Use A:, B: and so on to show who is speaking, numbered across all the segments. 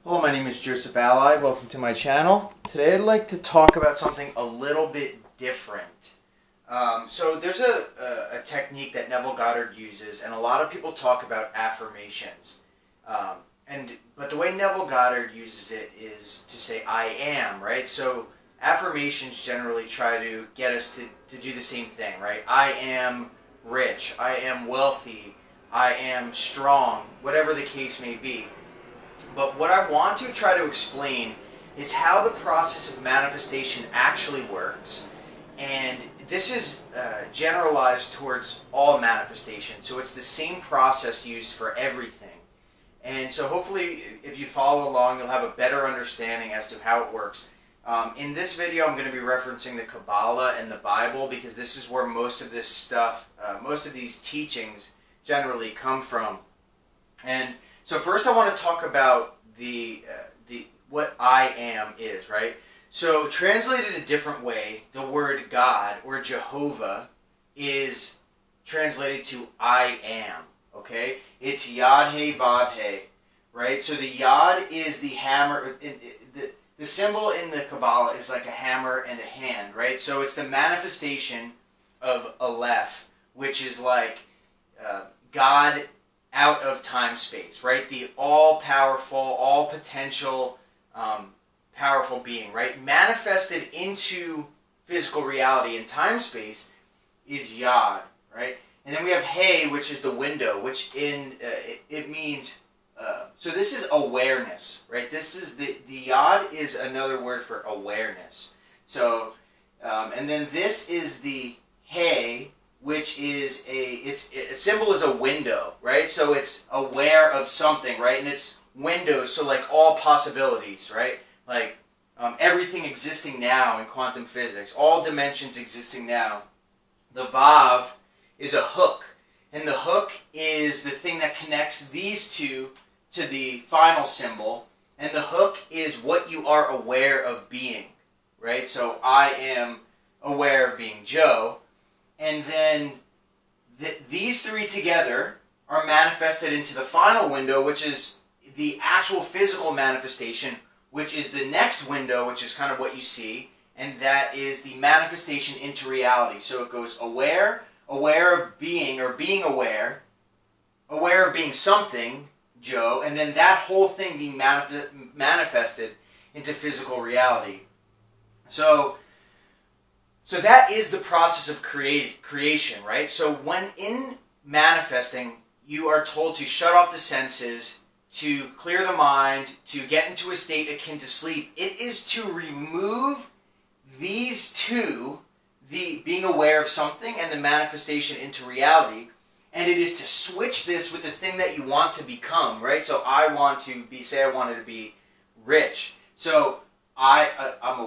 A: Hello, my name is Joseph Alai. Welcome to my channel. Today I'd like to talk about something a little bit different. So there's a technique that Neville Goddard uses, and a lot of people talk about affirmations. But the way Neville Goddard uses it is to say I am, right? So affirmations generally try to get us to do the same thing, right? I am rich, I am wealthy, I am strong, whatever the case may be. But what I want to try to explain is how the process of manifestation actually works. And this is generalized towards all manifestation. So it's the same process used for everything. And so hopefully if you follow along, you'll have a better understanding as to how it works. In this video, I'm going to be referencing the Kabbalah and the Bible because this is where most of this stuff, most of these teachings generally come from. And so first I want to talk about what I am is, right? So translated a different way, the word God or Jehovah is translated to I am, okay? It's Yod He Vav He, right? So the Yod is the hammer, the symbol in the Kabbalah is like a hammer and a hand, right? So it's the manifestation of Aleph, which is like God out of time-space, right? The all-powerful, all-potential, powerful being, right? Manifested into physical reality in time-space is Yod, right? And then we have He, which is the window, which it means, so this is awareness, right? This is, the Yod is another word for awareness. So, and then this is the He, which is a symbol is a window, right? So it's aware of something, right? And it's windows, so like all possibilities, right? Like everything existing now in quantum physics, all dimensions existing now. The Vav is a hook, and the hook is the thing that connects these two to the final symbol, and the hook is what you are aware of being, right? So I am aware of being Joe. And then these three together are manifested into the final window, which is the actual physical manifestation, which is the next window, which is kind of what you see, and that is the manifestation into reality. So it goes aware, aware of being, or being aware of being something, Joe, and then that whole thing being manifested into physical reality. So that is the process of creation, right? So when in manifesting, you are told to shut off the senses, to clear the mind, to get into a state akin to sleep. It is to remove these two, the being aware of something and the manifestation into reality, and it is to switch this with the thing that you want to become, right? So I want to be, say I wanted to be rich. So I'm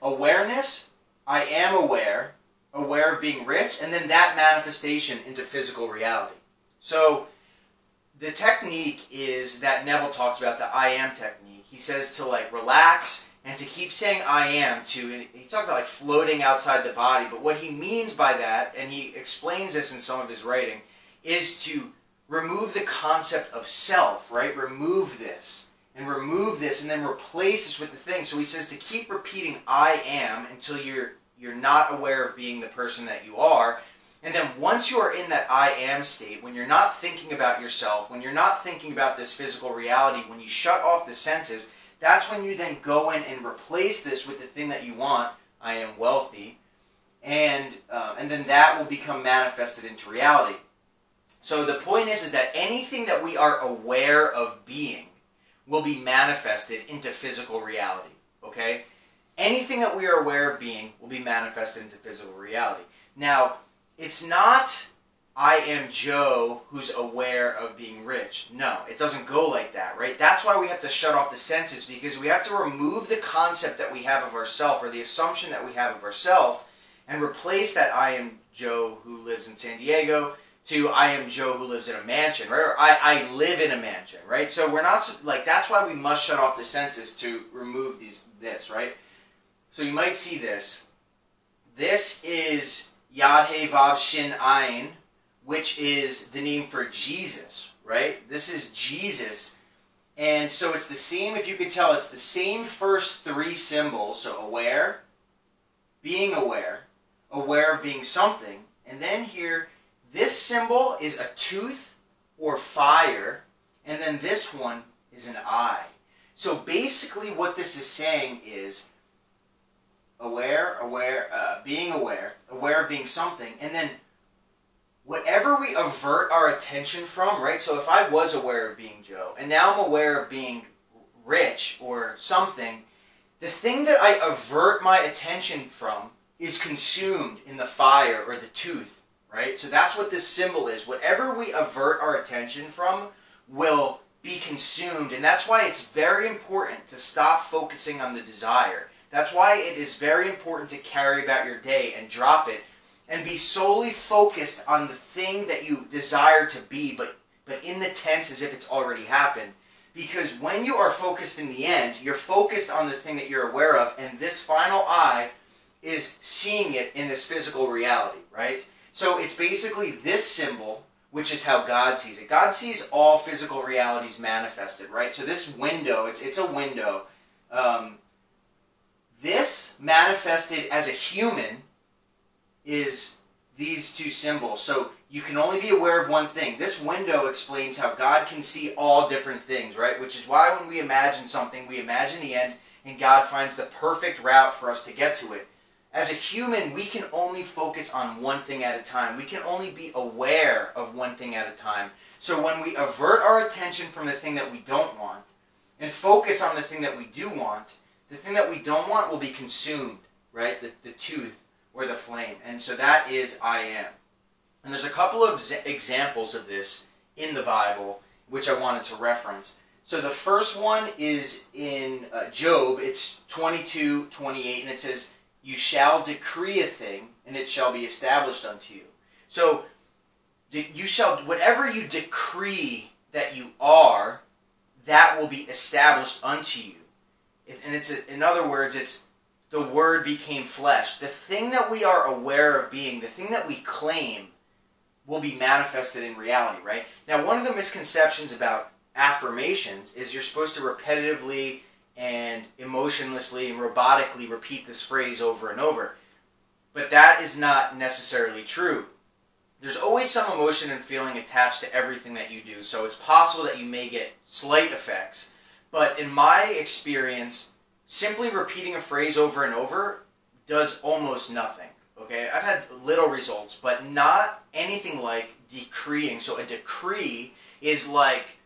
A: awareness, I am aware of being rich, and then that manifestation into physical reality. So the technique is that Neville talks about, the I am technique. He says to like relax and to keep saying I am to, and he talks about like floating outside the body, but what he means by that, and he explains this in some of his writing, is to remove the concept of self, right? Remove this. And remove this, and then replace this with the thing. So he says to keep repeating I am until you're not aware of being the person that you are. And then once you are in that I am state, when you're not thinking about yourself, when you're not thinking about this physical reality, when you shut off the senses, that's when you then go in and replace this with the thing that you want. I am wealthy. And then that will become manifested into reality. So the point is that anything that we are aware of being will be manifested into physical reality, okay? Anything that we are aware of being will be manifested into physical reality. Now, it's not I am Joe who's aware of being rich. No, it doesn't go like that, right? That's why we have to shut off the senses, because we have to remove the concept that we have of ourselves, or the assumption that we have of ourselves, and replace that I am Joe who lives in San Diego to I am Joe who lives in a mansion, right? Or I live in a mansion, right? So we're not, like, that's why we must shut off the senses to remove this, right? So you might see this. This is Yod He Vav Shin Ayin, which is the name for Jesus, right? This is Jesus And so it's the same, if you could tell, it's the same first three symbols. So aware, aware of being something. And then here, this symbol is a tooth or fire. And then this one is an eye. So basically what this is saying is being aware of being something. And then whatever we avert our attention from, right? So if I was aware of being Joe, and now I'm aware of being rich or something, the thing that I avert my attention from is consumed in the fire or the tooth, right? So that's what this symbol is. Whatever we avert our attention from will be consumed, and that's why it's very important to stop focusing on the desire. That's why it is very important to carry about your day and drop it, and be solely focused on the thing that you desire to be, but in the tense as if it's already happened. Because when you are focused in the end, you're focused on the thing that you're aware of, and this final eye is seeing it in this physical reality, right? So it's basically this symbol, which is how God sees it. God sees all physical realities manifested, right? So this window, it's a window. This manifested as a human is these two symbols. So you can only be aware of one thing. This window explains how God can see all different things, right? Which is why when we imagine something, we imagine the end, and God finds the perfect route for us to get to it. As a human, we can only focus on one thing at a time. We can only be aware of one thing at a time. So when we avert our attention from the thing that we don't want and focus on the thing that we do want, the thing that we don't want will be consumed, right? The tooth or the flame. And so that is I am. And there's a couple of examples of this in the Bible, which I wanted to reference. So the first one is in Job. It's 22:28, and it says, "You shall decree a thing, and it shall be established unto you." So you shall, whatever you decree that you are, that will be established unto you. And it's, in other words, it's the Word became flesh. The thing that we are aware of being, the thing that we claim, will be manifested in reality, right? Now, one of the misconceptions about affirmations is you're supposed to repetitively and emotionlessly and robotically repeat this phrase over and over. But that is not necessarily true. There's always some emotion and feeling attached to everything that you do, so it's possible that you may get slight effects. But in my experience, simply repeating a phrase over and over does almost nothing. Okay, I've had little results, but not anything like decreeing. So a decree is like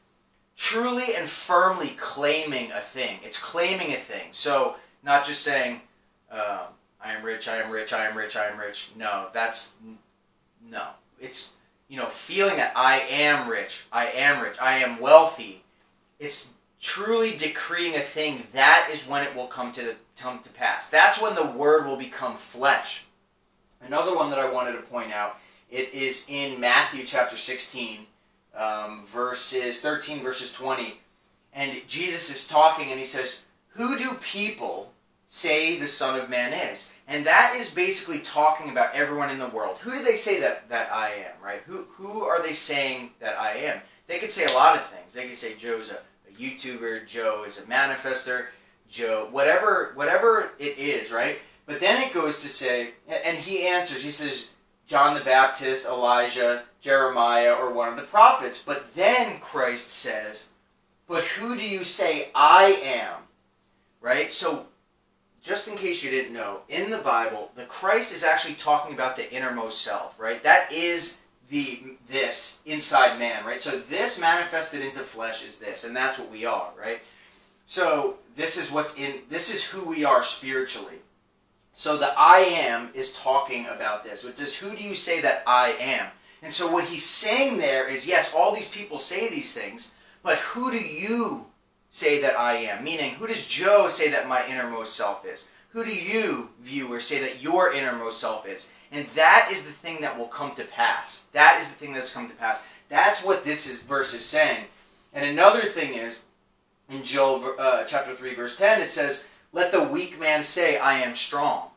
A: truly and firmly claiming a thing. It's claiming a thing. So not just saying, I am rich, I am rich, I am rich, I am rich. No, no. It's, feeling that I am rich, I am wealthy. It's truly decreeing a thing. That is when it will come to pass. That's when the Word will become flesh. Another one that I wanted to point out, it is in Matthew chapter 16, verses 13, verses 20. And Jesus is talking and he says, "Who do people say the Son of Man is?" And that is basically talking about everyone in the world. Who do they say that I am, right? Who are they saying that I am? They could say a lot of things. They could say Joe's a YouTuber, Joe is a manifester, Joe, whatever it is, right? But then it goes to say, and he answers, he says, John the Baptist, Elijah, Jeremiah, or one of the prophets. But then Christ says, "But who do you say I am?" Right? So, just in case you didn't know, in the Bible, the Christ is actually talking about the innermost self, right? That is this inside man, right? So this manifested into flesh is this, and that's what we are, right? So this is who we are spiritually. So the I am is talking about this. It says, "Who do you say that I am?" And so what he's saying there is, yes, all these people say these things, but who do you say that I am? Meaning, who does Joe say that my innermost self is? Who do you, viewer, say that your innermost self is? And that is the thing that will come to pass. That is the thing that's come to pass. That's what this verse is saying. And another thing is, in Job chapter 3, verse 10, it says, "Let the weak man say, I am strong."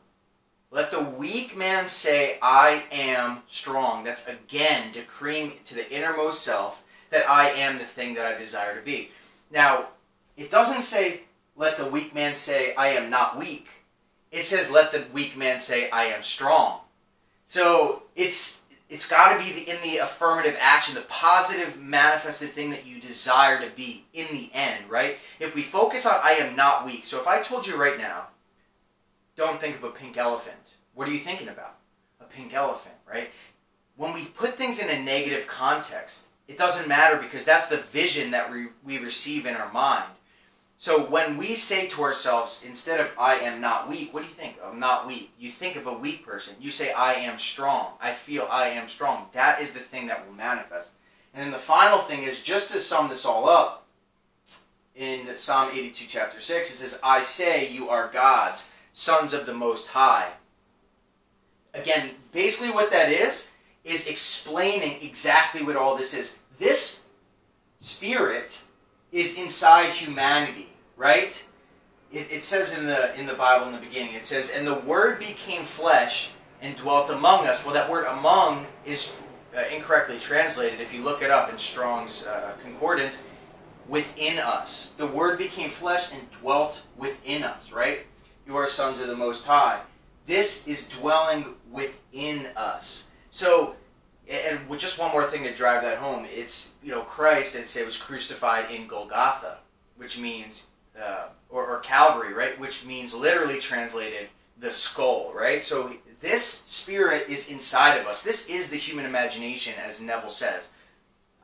A: Let the weak man say, I am strong. That's again decreeing to the innermost self that I am the thing that I desire to be. Now, it doesn't say, let the weak man say, I am not weak. It says, let the weak man say, I am strong. So it's got to be in the affirmative action, the positive manifested thing that you desire to be in the end, right? If we focus on I am not weak. So if I told you right now, don't think of a pink elephant. What are you thinking about? A pink elephant, right? When we put things in a negative context, it doesn't matter because that's the vision that we receive in our mind. So when we say to ourselves, instead of I am not weak, what do you think? I'm not weak. You think of a weak person. You say I am strong. I feel I am strong. That is the thing that will manifest. And then the final thing is, just to sum this all up, in Psalm 82 chapter 6, it says, I say you are gods, sons of the Most High. Again, basically what that is explaining exactly what all this is. This spirit is inside humanity, right? It says in the Bible in the beginning, it says, and the Word became flesh and dwelt among us. Well, that word among is incorrectly translated. If you look it up in Strong's Concordance, within us. The Word became flesh and dwelt within us, right? You are sons of the Most High. This is dwelling within us. So, and with just one more thing to drive that home, it's, Christ, I'd say, was crucified in Golgotha, which means, or Calvary, right? Which means, literally translated, the skull, right? So this spirit is inside of us. This is the human imagination, as Neville says.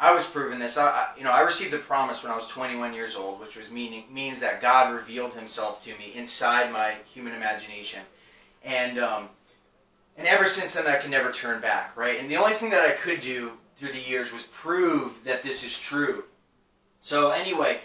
A: I was proven this. I received a promise when I was 21 years old, which means that God revealed Himself to me inside my human imagination, and ever since then I can never turn back, right? And the only thing that I could do through the years was prove that this is true. So anyway,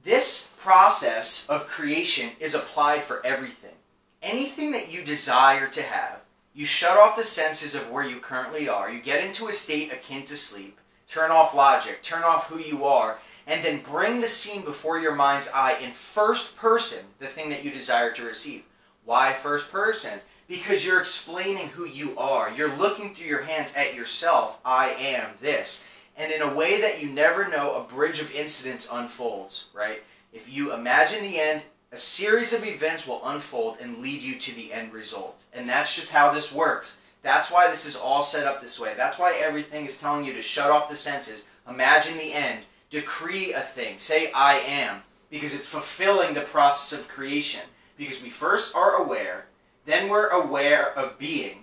A: this process of creation is applied for everything. Anything that you desire to have, you shut off the senses of where you currently are. You get into a state akin to sleep. Turn off logic, turn off who you are, and then bring the scene before your mind's eye in first person, the thing that you desire to receive. Why first person? Because you're explaining who you are. You're looking through your hands at yourself. I am this. And in a way that you never know, a bridge of incidents unfolds, right? If you imagine the end, a series of events will unfold and lead you to the end result. And that's just how this works. That's why this is all set up this way. That's why everything is telling you to shut off the senses. Imagine the end. Decree a thing. Say, I am. Because it's fulfilling the process of creation. Because we first are aware, then we're aware of being,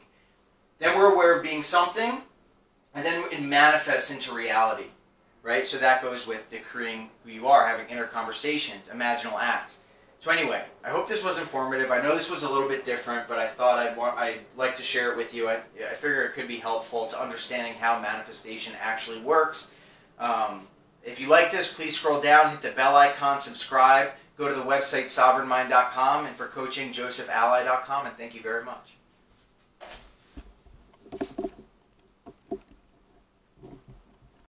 A: then we're aware of being something, and then it manifests into reality. Right? So that goes with decreeing who you are, having inner conversations, imaginal acts. So anyway, I hope this was informative. I know this was a little bit different, but I thought I'd like to share it with you. I figure it could be helpful to understanding how manifestation actually works. If you like this, please scroll down, hit the bell icon, subscribe, go to the website sovereignmind.com, and for coaching, josephallai.com, and thank you very much.